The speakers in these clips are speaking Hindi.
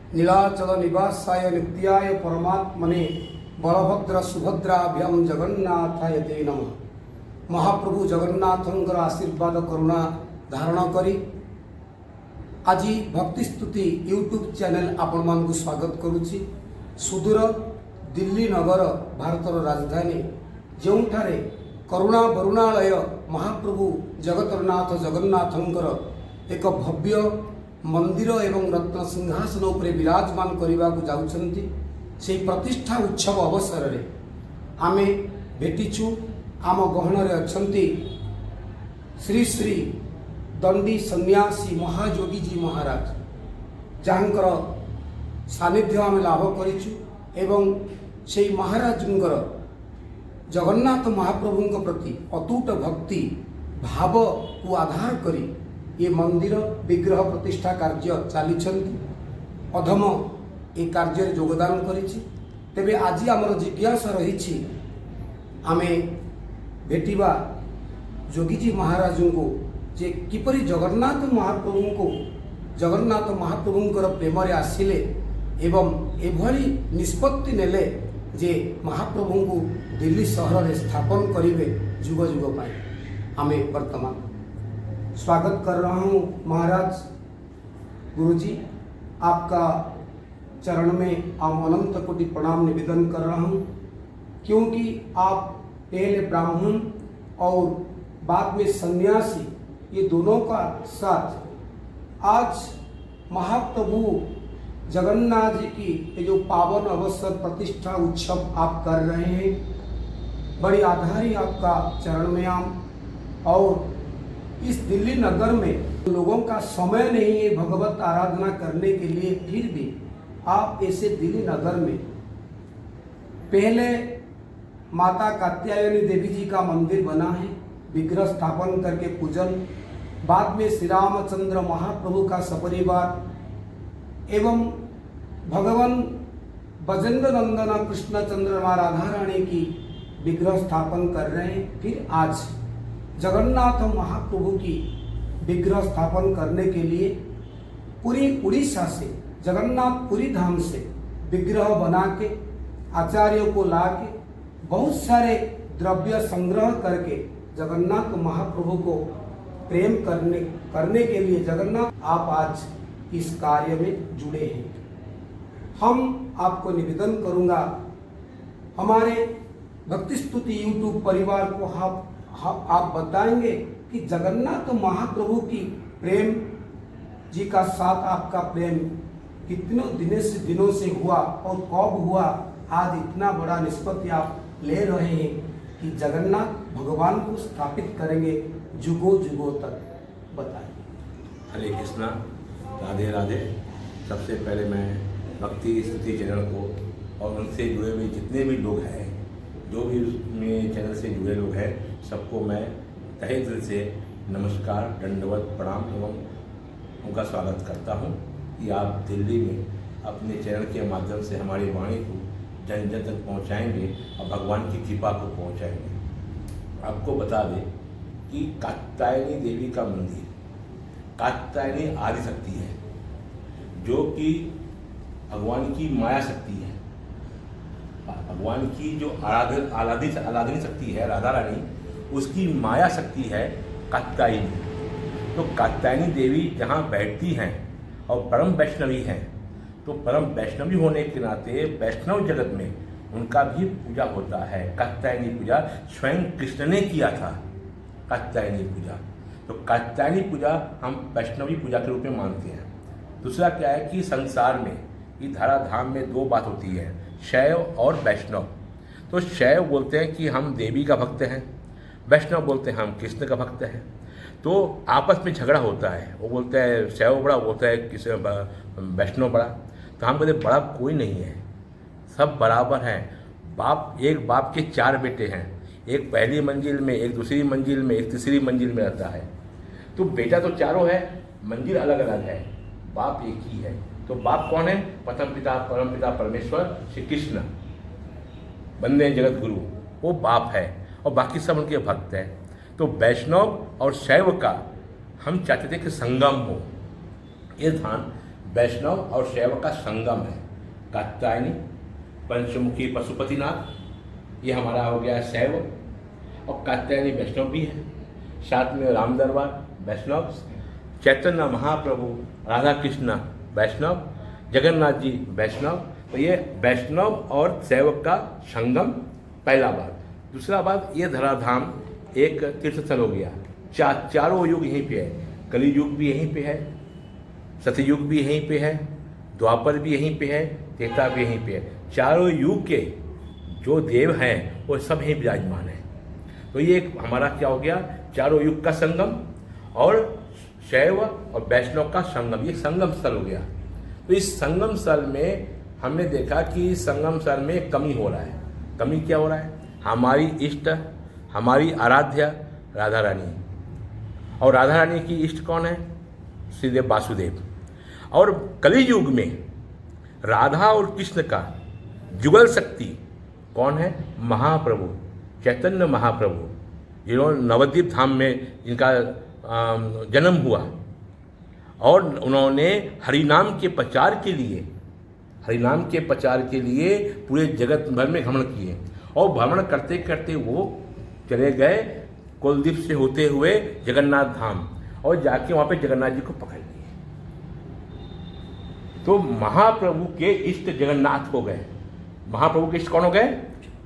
नीलाचल निवासाय नित्याय परमात्मने बलभद्र सुभद्राभ्याम जगन्नाथाय ते नमः। महाप्रभु जगन्नाथंकर आशीर्वाद करुणा धारण करी आज भक्ति स्तुति यूट्यूब चैनल आपण मानक स्वागत करुछि। सुदूर दिल्ली नगर भारतर राजधानी जोठारे करुणा वरुणालय महाप्रभु जगतरनाथ जगन्नाथंकर एक भव्य मंदिर एवं रत्न सिंहासन उपरे विराजमान करने को जाउछंती। से प्रतिष्ठा उत्सव अवसर रे आमे भेटिछु। आम गहन अच्छी श्री श्री दंडी सन्यासी महायोगी जी महाराज जहाँकर सानिध्य आम लाभ करिछु एवं से महाराजंकर जगन्नाथ महाप्रभु प्रति अतूट भक्ति भाव को आधार करी ये मंदिर विग्रह प्रतिष्ठा कार्य चली अधम ये कार्य योगदान करिछि। तेबे आज आमर जिज्ञासा रही आमे भेटिबा जोगी जी महाराज को जे किपरि जगन्नाथ महाप्रभुंकर प्रेम रे आसिले एवं एभली निष्पत्ति नेले जे महाप्रभु को दिल्ली सहर में स्थापन करिवे जुग जुग पाए। आमे वर्तमान स्वागत कर रहा हूँ महाराज गुरुजी, आपका चरण में आप अनंत कोटि प्रणाम निवेदन कर रहा हूँ, क्योंकि आप पहले ब्राह्मण और बाद में सन्यासी ये दोनों का साथ आज महाप्रभु जगन्नाथ जी की ये जो पावन अवसर प्रतिष्ठा उत्सव आप कर रहे हैं, बड़ी आधारी आपका चरण में आम। और इस दिल्ली नगर में लोगों का समय नहीं है भगवत आराधना करने के लिए, फिर भी आप ऐसे दिल्ली नगर में पहले माता कात्यायनी देवी जी का मंदिर बना है, विग्रह स्थापन करके पूजन, बाद में श्री रामचंद्र महाप्रभु का सपरिवार एवं भगवान बजेंद्र नंदन कृष्णचंद्र राधा रानी की विग्रह स्थापन कर रहे हैं। फिर आज जगन्नाथ महाप्रभु की विग्रह स्थापन करने के लिए पूरी उड़ीसा से जगन्नाथपुरी धाम से विग्रह बना के आचार्यों को ला के बहुत सारे द्रव्य संग्रह करके जगन्नाथ महाप्रभु को प्रेम करने के लिए जगन्नाथ आप आज इस कार्य में जुड़े हैं। हम आपको निवेदन करूंगा, हमारे भक्ति स्तुति यूट्यूब परिवार को आप बताएंगे कि जगन्नाथ महाप्रभु की प्रेम जी का साथ आपका प्रेम कितनों दिनों से हुआ और कब हुआ, आज इतना बड़ा निष्पत्ति आप ले रहे हैं कि जगन्नाथ भगवान को स्थापित करेंगे जुगों जुगों तक, बताइए। हरे कृष्णा, राधे राधे। सबसे पहले मैं भक्ति स्तुति चैनल को और उनसे जुड़े हुए जितने भी लोग हैं, जो भी मेरे चैनल से जुड़े लोग हैं, सबको मैं तहे दिल से नमस्कार, दंडवत प्रणाम एवं उनका स्वागत करता हूं कि आप दिल्ली में अपने चैनल के माध्यम से हमारी वाणी को जन जन तक पहुंचाएंगे और भगवान की कृपा को पहुंचाएंगे। आपको बता दें कि कात्यायनी देवी का मंदिर कात्यायनी आदि शक्ति है, जो कि भगवान की माया शक्ति है। भगवान की जो आराधनी शक्ति है राधा रानी, उसकी माया शक्ति है कात्यायनी। तो कात्यायनी देवी जहाँ बैठती हैं और परम वैष्णवी हैं, तो परम वैष्णवी होने के नाते वैष्णव जगत में उनका भी पूजा होता है। कात्यायनी पूजा स्वयं कृष्ण ने किया था, कात्यायनी पूजा। तो कात्यायनी पूजा हम वैष्णवी पूजा के रूप में मानते हैं। दूसरा क्या है कि संसार में ये धराधाम में दो बात होती है, शैव और वैष्णव। तो शैव बोलते हैं कि हम देवी का भक्त हैं, वैष्णव बोलते हैं हम कृष्ण का भक्त हैं। तो आपस में झगड़ा होता है, वो बोलते हैं शैव बड़ा, बोलता है किसी वैष्णव बड़ा। तो हम कहते बड़ा कोई नहीं है, सब बराबर हैं। एक बाप के चार बेटे हैं, एक पहली मंजिल में, एक दूसरी मंजिल में, एक तीसरी मंजिल में रहता है। तो बेटा तो चारों है, मंजिल अलग अलग है, बाप एक ही है। तो बाप कौन है? प्रथम पिता परम पिता परमेश्वर श्री कृष्ण, बंदे जगत गुरु, वो बाप है और बाकी सब उनके भक्त हैं। तो वैष्णव और शैव का हम चाहते थे कि संगम हो। ये धान वैष्णव और शैव का संगम है। कात्यायनी, पंचमुखी पशुपतिनाथ, ये हमारा हो गया शैव, और कात्यायनी वैष्णव भी है। साथ में राम दरबार वैष्णव, चैतन्य महाप्रभु, राधा कृष्ण वैष्णव, जगन्नाथ जी वैष्णव। तो ये वैष्णव और शैव का संगम पहला बात। दूसरा बात, ये धराधाम एक तीर्थ स्थल हो गया। चारों युग यहीं पे है, कली युग भी यहीं पे है, सतयुग भी यहीं पे है, द्वापर भी यहीं पे है, त्रेता भी यहीं पे है। चारों युग के जो देव हैं वो सब यहीं विराजमान हैं। तो ये एक हमारा क्या हो गया, चारों युग का संगम और शैव और वैष्णव का संगम, ये संगम स्थल हो गया। तो इस संगम स्थल में हमने देखा कि संगम स्थल में कमी हो रहा है। कमी क्या हो रहा है, हमारी इष्ट, हमारी आराध्य राधा रानी, और राधा रानी की इष्ट कौन है, श्रीदेव वासुदेव। और कली युग में राधा और कृष्ण का जुगल शक्ति कौन है, महाप्रभु, चैतन्य महाप्रभु, जिन्होंने नवद्वीप धाम में जिनका जन्म हुआ और उन्होंने हरिनाम के प्रचार के लिए पूरे जगत भर में भ्रमण किए, और भ्रमण करते करते वो चले गए कुलदीप से होते हुए जगन्नाथ धाम, और जाके वहाँ पे जगन्नाथ जी को पकड़ लिए। तो महाप्रभु के इष्ट जगन्नाथ हो गए। महाप्रभु के इष्ट कौन हो गए,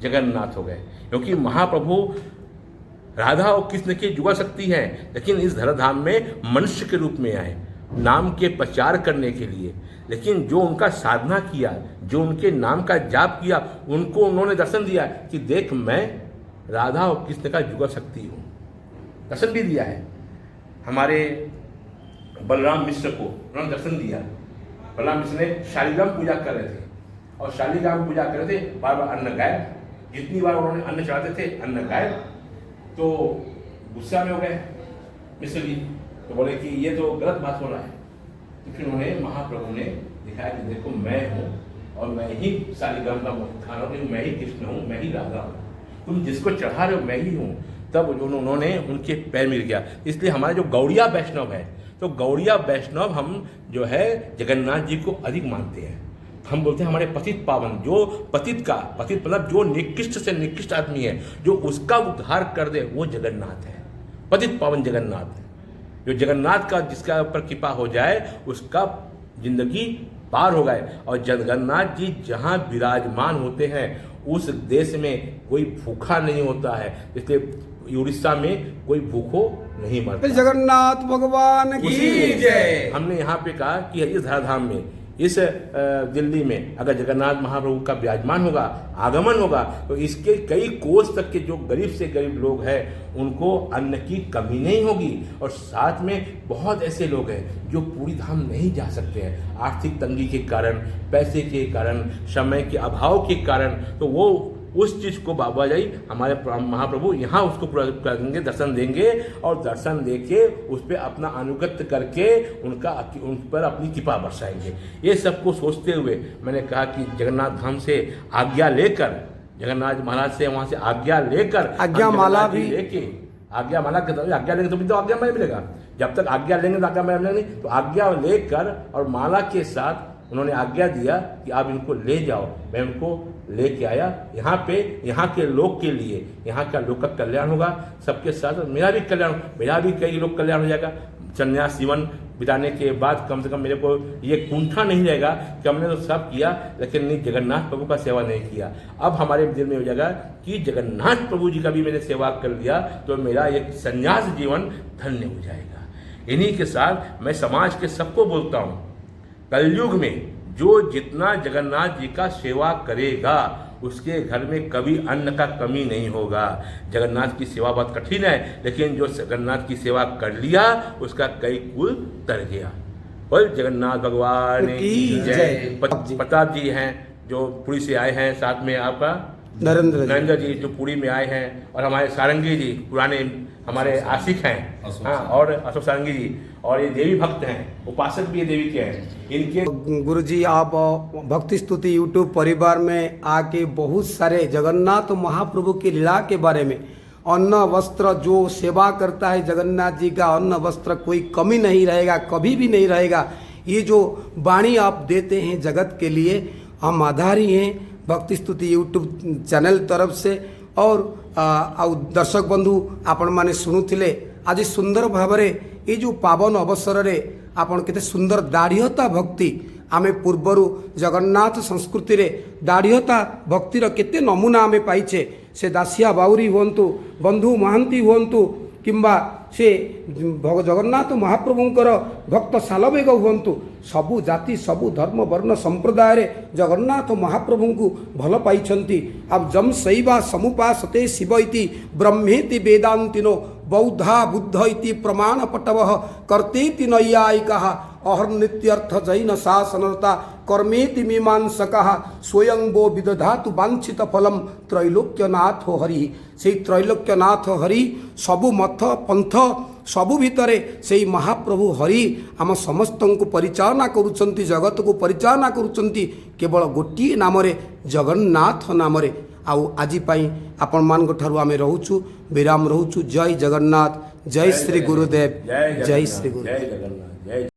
जगन्नाथ हो गए, क्योंकि महाप्रभु राधा और कृष्ण की जुगल शक्ति है, लेकिन इस धराधाम में मनुष्य के रूप में आए, नाम के प्रचार करने के लिए। लेकिन जो उनका साधना किया, जो उनके नाम का जाप किया, उनको उन्होंने दर्शन दिया कि देख मैं राधा और कृष्ण का जुगल शक्ति हूँ। दर्शन भी दिया है। हमारे बलराम मिश्र को उन्होंने दर्शन दिया। बलराम मिश्र ने शालीग्राम पूजा कर रहे थे, और शालीग्राम पूजा कर रहे थे, बार बार अन्न गायब। जितनी बार उन्होंने अन्न चढ़ाते थे अन्न गायब। तो गुस्सा में हो गए मिश्र जी, तो बोले कि ये तो गलत बात हो रहा है। तो फिर उन्हें महाप्रभु ने दिखाया कि देखो मैं हूँ, और मैं ही शालीग्राम का खाना हूँ, मैं ही कृष्ण हूँ, मैं ही राधा हूँ, तुम जिसको चढ़ा रहे हो मैं ही हूँ। तब उन्होंने उनके पैर मिल गया। इसलिए हमारे जो गौड़िया वैष्णव है, तो गौड़िया वैष्णव हम जो है जगन्नाथ जी को अधिक मानते हैं। हम बोलते हैं हमारे पतित पावन, जो पतित मतलब जो निकृष्ट से निकृष्ट आदमी है, जो उसका उद्धार कर दे, वो जगन्नाथ है। पतित पावन जगन्नाथ, जो जगन्नाथ का जिसका ऊपर कृपा हो जाए उसका जिंदगी पार हो गए। और जगन्नाथ जी जहाँ विराजमान होते हैं उस देश में कोई भूखा नहीं होता है। इसलिए उड़ीसा में कोई भूखो नहीं मरता। जगन्नाथ भगवान की जय। हमने यहाँ पे कहा कि इस धराधाम में, इस दिल्ली में अगर जगन्नाथ महाप्रभु का विराजमान होगा, आगमन होगा, तो इसके कई कोस तक के जो गरीब से गरीब लोग हैं उनको अन्न की कमी नहीं होगी। और साथ में बहुत ऐसे लोग हैं जो पूरी धाम नहीं जा सकते हैं, आर्थिक तंगी के कारण, पैसे के कारण, समय के अभाव के कारण। तो वो उस चीज़ को बाबा जी हमारे महाप्रभु यहाँ उसको पूरा करेंगे, दर्शन देंगे, और दर्शन देके उस पर अपना अनुगत्य करके उन पर अपनी कृपा बरसाएंगे। ये सबको सोचते हुए मैंने कहा कि जगन्नाथ धाम से आज्ञा लेकर, जगन्नाथ महाराज से वहाँ से आज्ञा लेकर, आज्ञा माला भी लेके, आज्ञा माला के आज्ञा लेंगे तो भी तो आज्ञा माला मिलेगा। जब तक आज्ञा लेंगे तो आज्ञा माला मिलेगा नहीं। तो आज्ञा लेकर और माला के साथ उन्होंने आज्ञा दिया कि आप इनको ले जाओ। मैं उनको लेके आया यहाँ पे, यहाँ के लोग के लिए, यहाँ का लोग का कल्याण होगा, सबके साथ मेरा भी कल्याण, मेरा भी कई लोग कल्याण हो जाएगा। संन्यास जीवन बिताने के बाद कम से कम मेरे को ये कुंठा नहीं रहेगा कि हमने तो सब किया लेकिन नहीं जगन्नाथ प्रभु का सेवा नहीं किया। अब हमारे दिल में हो जाएगा कि जगन्नाथ प्रभु जी का भी मैंने सेवा कर लिया तो मेरा एक संन्यास जीवन धन्य हो जाएगा। इन्हीं के साथ मैं समाज के सबको बोलता हूँ, कलयुग में जो जितना जगन्नाथ जी का सेवा करेगा उसके घर में कभी अन्न का कमी नहीं होगा। जगन्नाथ की सेवा बहुत कठिन है, लेकिन जो जगन्नाथ की सेवा कर लिया उसका कई कुल तर गया। बोल जगन्नाथ भगवान की जय। प्रताप जी हैं जो पुरी से आए हैं, साथ में आपका नरेंद्र जी जो पुरी में आए हैं, और हमारे सारंगी जी पुराने हमारे आशिक हैं, हाँ, और अशोक सारंगी जी, और ये देवी भक्त हैं, उपासक भी ये देवी के हैं। इनके गुरुजी आप भक्ति स्तुति यूट्यूब परिवार में आके बहुत सारे जगन्नाथ महाप्रभु की लीला के बारे में, अन्न वस्त्र जो सेवा करता है जगन्नाथ जी का, अन्न वस्त्र कोई कमी नहीं रहेगा, कभी भी नहीं रहेगा, ये जो वाणी आप देते हैं जगत के लिए, हम आधारी हैं भक्ति स्तुति यूट्यूब चैनल तरफ से। और दर्शक बंधु आपण माने शुणुथिले आज सुंदर भावरे ये जो पावन अवसर रे आपण केते सुंदर दाढ़ीहता भक्ति आमे पूर्वरु जगन्नाथ संस्कृति रे दाढ़ीहता भक्तिर केते नमूना आमे पाइछे। से दासिया बाउरी हुंतु, बंधु महांती हुंतु, किंबा से जगन्नाथ महाप्रभुंकर भक्त सालवेग हुंतु, सबु जाति सबु धर्म वर्ण संप्रदाय रे जगन्नाथ महाप्रभु को भल पाइछंती। अब जम शैवा समुपासते शिव इति ब्रह्मेति वेदांतिनो बौद्धा बुद्ध इति प्रमाण पटवः कर्तेति नैयायिकः अहर्नित्यर्थ जैन शासनता कर्मेति मीमांसकः स्वयं वो विदधातु वांछित फलम त्रैलोक्यनाथ हरि। से त्रैलोक्यनाथ हरि सबु मथ पंथ सबु भितरे से महाप्रभु हरि आम समस्त को परिचालना करुचंती, जगत को परिचालना करुचंती केवल गोटे नाम जगन्नाथ नाम। आउ आज आपण मान ठारू आमे रहूचु, विराम रहूचु। जय जगन्नाथ, जय श्री गुरुदेव, जय श्री गुरुदेव।